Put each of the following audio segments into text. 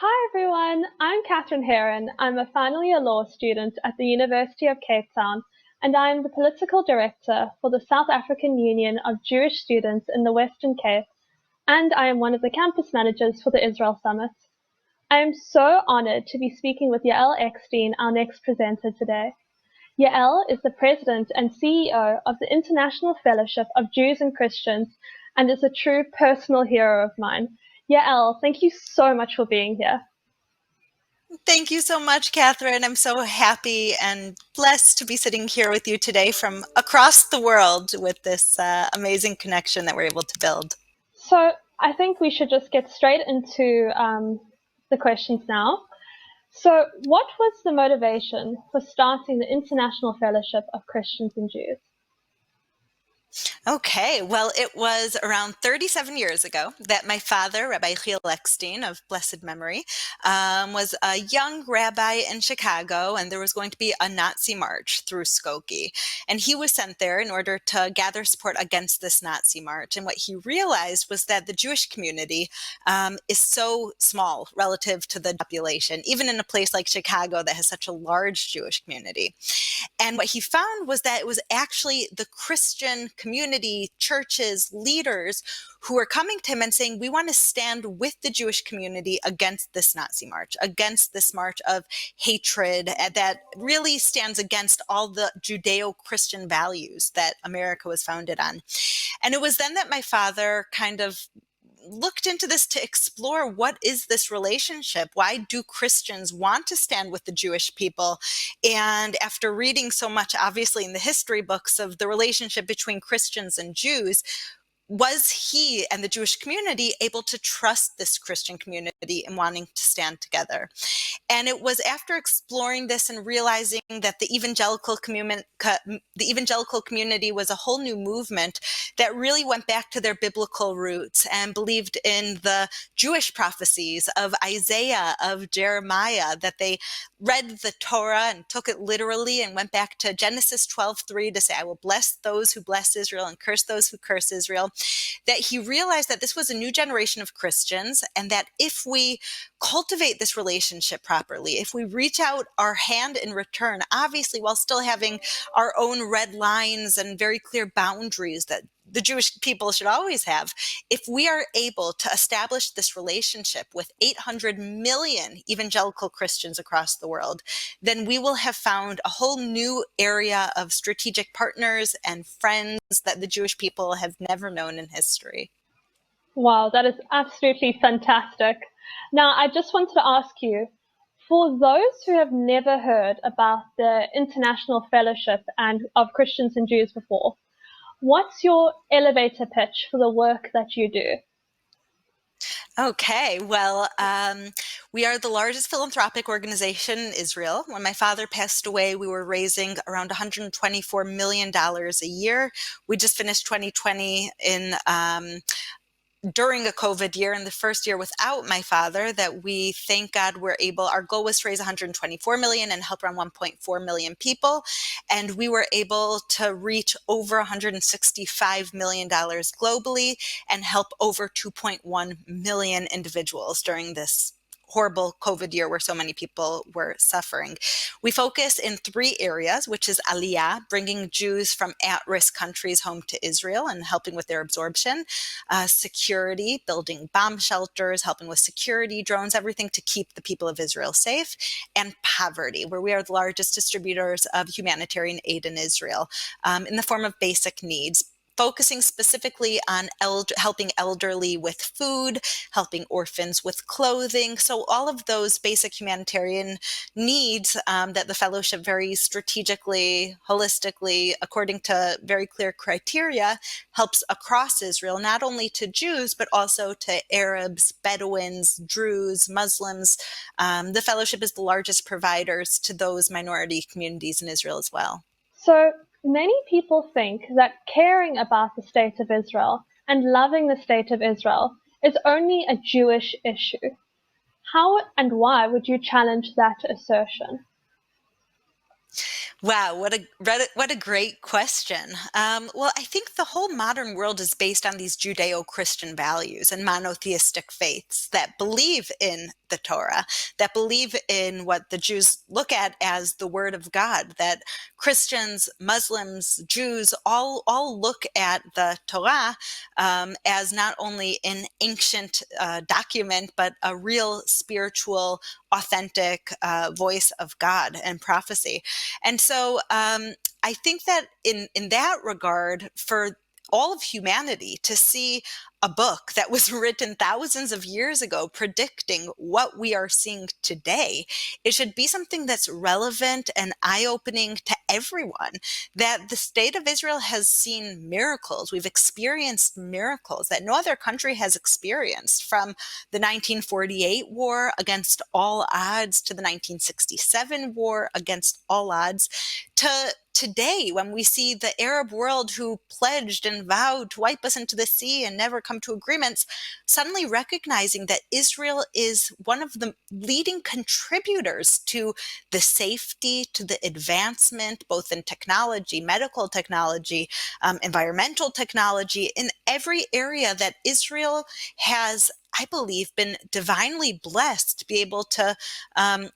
Hi everyone, I'm Catherine Heron. I'm a final year law student at the University of Cape Town, and I am the political director for the South African Union of Jewish Students in the Western Cape, and I am one of the campus managers for the Israel Summit. I am so honored to be speaking with Yael Eckstein, our next presenter today. Yael is the president and CEO of the International Fellowship of Jews and Christians and is a true personal hero of mine. Yael, thank you so much for being here. Thank you so much, Catherine. I'm so happy and blessed to be sitting here with you today from across the world with this amazing connection that we're able to build. So I think we should just get straight into the questions now. So, what was the motivation for starting the International Fellowship of Christians and Jews? Okay, well, it was around 37 years ago that my father, Rabbi Yael Eckstein of blessed memory, was a young rabbi in Chicago, and there was going to be a Nazi march through Skokie. And he was sent there in order to gather support against this Nazi march. And what he realized was that the Jewish community is so small relative to the population, even in a place like Chicago that has such a large Jewish community. And what he found was that it was actually the Christian community, churches, leaders who were coming to him and saying, we want to stand with the Jewish community against this Nazi march, against this march of hatred that really stands against all the Judeo-Christian values that America was founded on. And it was then that my father kind of looked into this to explore, what is this relationship? Why do Christians want to stand with the Jewish people? And after reading so much, obviously, in the history books of the relationship between Christians and Jews, was he and the Jewish community able to trust this Christian community in wanting to stand together? And it was after exploring this and realizing that the evangelical community was a whole new movement that really went back to their biblical roots and believed in the Jewish prophecies of Isaiah, of Jeremiah, that they read the Torah and took it literally and went back to Genesis 12:3 to say, I will bless those who bless Israel and curse those who curse Israel, that he realized that this was a new generation of Christians, and that if we cultivate this relationship properly, if we reach out our hand in return, obviously while still having our own red lines and very clear boundaries that the Jewish people should always have, if we are able to establish this relationship with 800 million evangelical Christians across the world, then we will have found a whole new area of strategic partners and friends that the Jewish people have never known in history. Wow, that is absolutely fantastic. Now, I just wanted to ask you, for those who have never heard about the International Fellowship and of Christians and Jews before, what's your elevator pitch for the work that you do? Okay, well, we are the largest philanthropic organization in Israel. When my father passed away, we were raising around $124 million a year. We just finished 2020 during a COVID year, in the first year without my father, that we, thank God, were able, our goal was to raise 124 million and help around 1.4 million people. And we were able to reach over $165 million globally and help over 2.1 million individuals during this horrible COVID year where so many people were suffering. We focus in 3 areas, which is Aliyah, bringing Jews from at-risk countries home to Israel and helping with their absorption, security, building bomb shelters, helping with security drones, everything to keep the people of Israel safe, and poverty, where we are the largest distributors of humanitarian aid in Israel in the form of basic needs, focusing specifically on helping elderly with food, helping orphans with clothing. So all of those basic humanitarian needs that the fellowship very strategically, holistically, according to very clear criteria, helps across Israel, not only to Jews, but also to Arabs, Bedouins, Druze, Muslims. The fellowship is the largest providers to those minority communities in Israel as well. So many people think that caring about the state of Israel and loving the state of Israel is only a Jewish issue. How and why would you challenge that assertion? Wow, what a great question. Well, I think the whole modern world is based on these Judeo-Christian values and monotheistic faiths that believe in the Torah, that believe in what the Jews look at as the Word of God, that Christians, Muslims, Jews all look at the Torah as not only an ancient document, but a real spiritual, authentic voice of God and prophecy. And so I think that in that regard, for all of humanity to see a book that was written thousands of years ago predicting what we are seeing today, it should be something that's relevant and eye-opening to everyone, that the state of Israel has seen miracles. We've experienced miracles that no other country has experienced, from the 1948 war against all odds to the 1967 war against all odds, to today, when we see the Arab world, who pledged and vowed to wipe us into the sea and never come to agreements, suddenly recognizing that Israel is one of the leading contributors to the safety, to the advancement, both in technology, medical technology, environmental technology, in every area that Israel has, I believe, been divinely blessed to be able to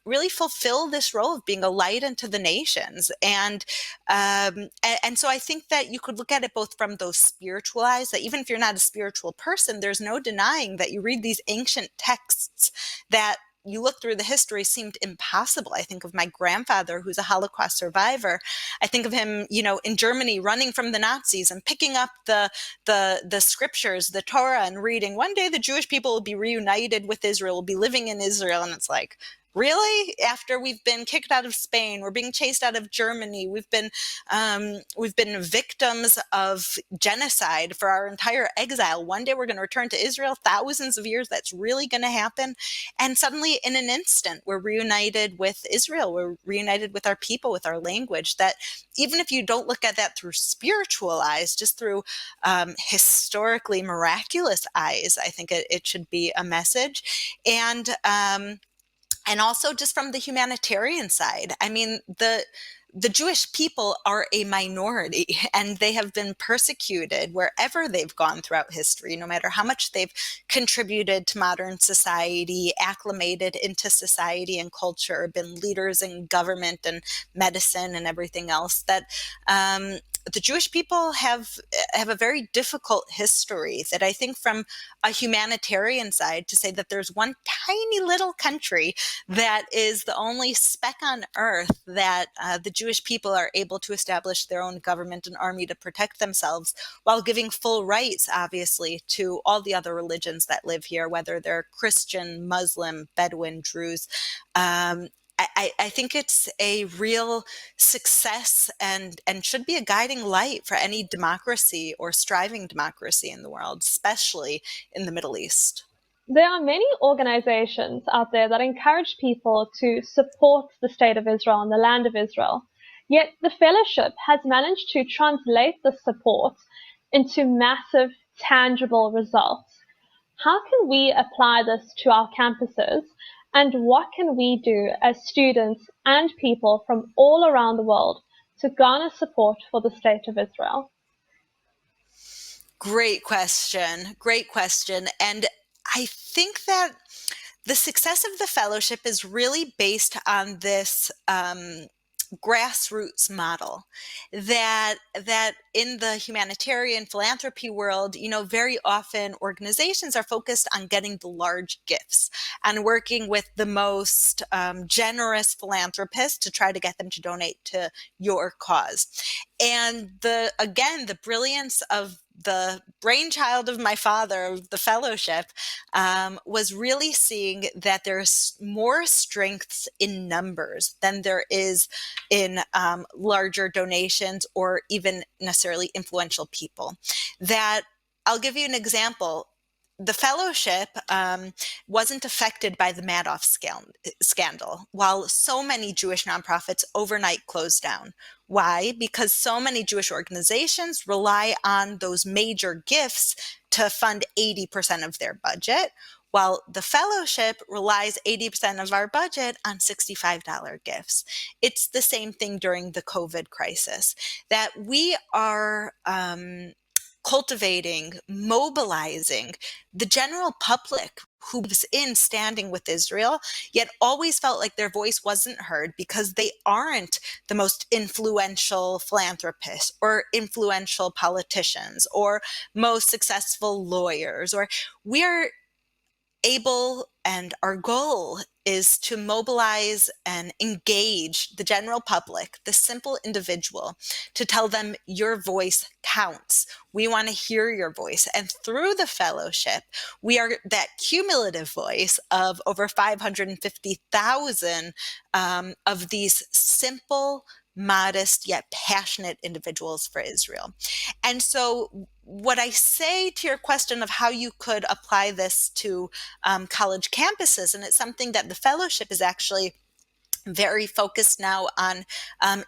really fulfill this role of being a light unto the nations. And so I think that you could look at it both from those spiritual eyes, that even if you're not a spiritual person, there's no denying that you read these ancient texts that you look through the history seemed impossible. I think of my grandfather, who's a Holocaust survivor. I think of him, in Germany, running from the Nazis and picking up the scriptures, the Torah, and reading, one day the Jewish people will be reunited with Israel, will be living in Israel. And it's like, really? After we've been kicked out of Spain, we're being chased out of Germany, we've been victims of genocide for our entire exile. One day we're going to return to Israel, thousands of years. That's really going to happen. And suddenly, in an instant, we're reunited with Israel. We're reunited with our people, with our language. That even if you don't look at that through spiritual eyes, just through historically miraculous eyes, I think it should be a message. And also just from the humanitarian side, I mean, the Jewish people are a minority, and they have been persecuted wherever they've gone throughout history, no matter how much they've contributed to modern society, acclimated into society and culture, been leaders in government and medicine and everything else, that the Jewish people have a very difficult history. That I think, from a humanitarian side, to say that there's one tiny little country that is the only speck on earth that the Jewish people are able to establish their own government and army to protect themselves, while giving full rights, obviously, to all the other religions that live here, whether they're Christian, Muslim, Bedouin, Druze. I think it's a real success, and should be a guiding light for any democracy or striving democracy in the world, especially in the Middle East. There are many organizations out there that encourage people to support the state of Israel and the land of Israel. Yet the fellowship has managed to translate the support into massive, tangible results. How can we apply this to our campuses? And what can we do as students and people from all around the world to garner support for the state of Israel? Great question. Great question. And I think that the success of the fellowship is really based on this grassroots model, that in the humanitarian philanthropy world, very often organizations are focused on getting the large gifts and working with the most generous philanthropists to try to get them to donate to your cause. And the brilliance of the brainchild of my father, of the fellowship, was really seeing that there's more strengths in numbers than there is in larger donations, or even necessarily influential people. That, I'll give you an example. The fellowship wasn't affected by the Madoff scandal, while so many Jewish nonprofits overnight closed down. Why? Because so many Jewish organizations rely on those major gifts to fund 80% of their budget, while the fellowship relies 80% of our budget on $65 gifts. It's the same thing during the COVID crisis, that we are cultivating, mobilizing the general public who believes in standing with Israel, yet always felt like their voice wasn't heard because they aren't the most influential philanthropists or influential politicians or most successful lawyers, or we are able, and our goal is to mobilize and engage the general public, the simple individual, to tell them your voice counts. We want to hear your voice. And through the fellowship, we are that cumulative voice of over 550,000 of these simple, modest, yet passionate individuals for Israel. And so what I say to your question of how you could apply this to college campuses, and it's something that the fellowship is actually very focused now on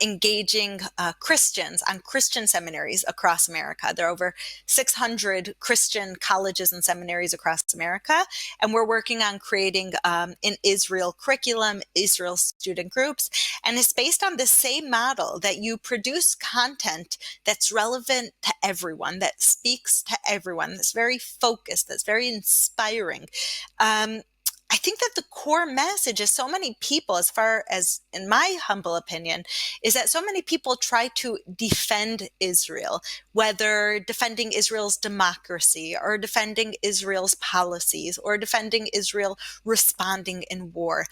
engaging Christians on Christian seminaries across America. There are over 600 Christian colleges and seminaries across America, and we're working on creating an Israel curriculum, Israel student groups, and it's based on the same model that you produce content that's relevant to everyone, that speaks to everyone, that's very focused, that's very inspiring. I think that the core message is so many people, as far as in my humble opinion, is that so many people try to defend Israel, whether defending Israel's democracy or defending Israel's policies or defending Israel responding in war.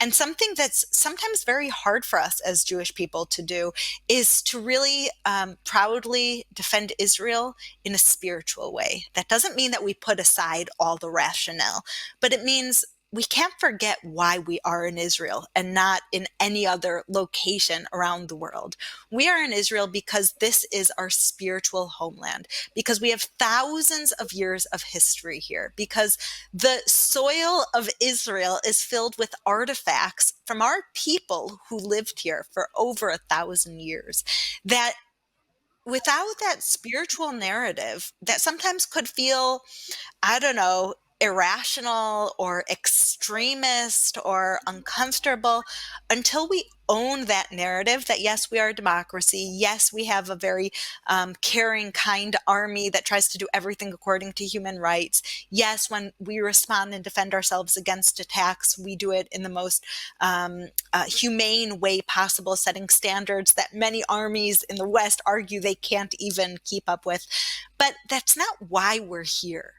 And something that's sometimes very hard for us as Jewish people to do is to really proudly defend Israel in a spiritual way. That doesn't mean that we put aside all the rationale, but it means we can't forget why we are in Israel and not in any other location around the world. We are in Israel because this is our spiritual homeland, because we have thousands of years of history here, because the soil of Israel is filled with artifacts from our people who lived here for over 1,000 years, that without that spiritual narrative that sometimes could feel, I don't know, irrational or extremist or uncomfortable, until we own that narrative that yes, we are a democracy. Yes, we have a very caring, kind army that tries to do everything according to human rights. Yes, when we respond and defend ourselves against attacks, we do it in the most humane way possible, setting standards that many armies in the West argue they can't even keep up with. But that's not why we're here.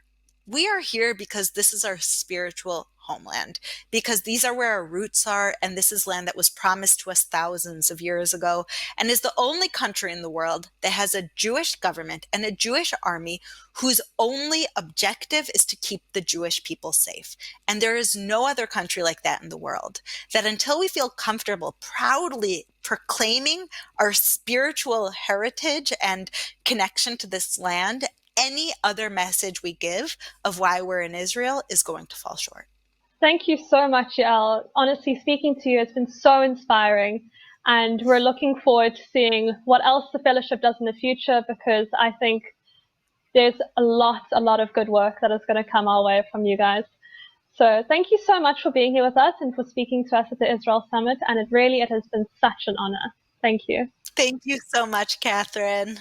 We are here because this is our spiritual homeland, because these are where our roots are, and this is land that was promised to us thousands of years ago, and is the only country in the world that has a Jewish government and a Jewish army whose only objective is to keep the Jewish people safe. And there is no other country like that in the world, that until we feel comfortable proudly proclaiming our spiritual heritage and connection to this land, any other message we give of why we're in Israel is going to fall short. Thank you so much, Yael. Honestly, speaking to you has been so inspiring, and we're looking forward to seeing what else the fellowship does in the future, because I think there's a lot of good work that is going to come our way from you guys. So thank you so much for being here with us and for speaking to us at the Israel Summit, and it has been such an honor. Thank you. Thank you so much, Catherine.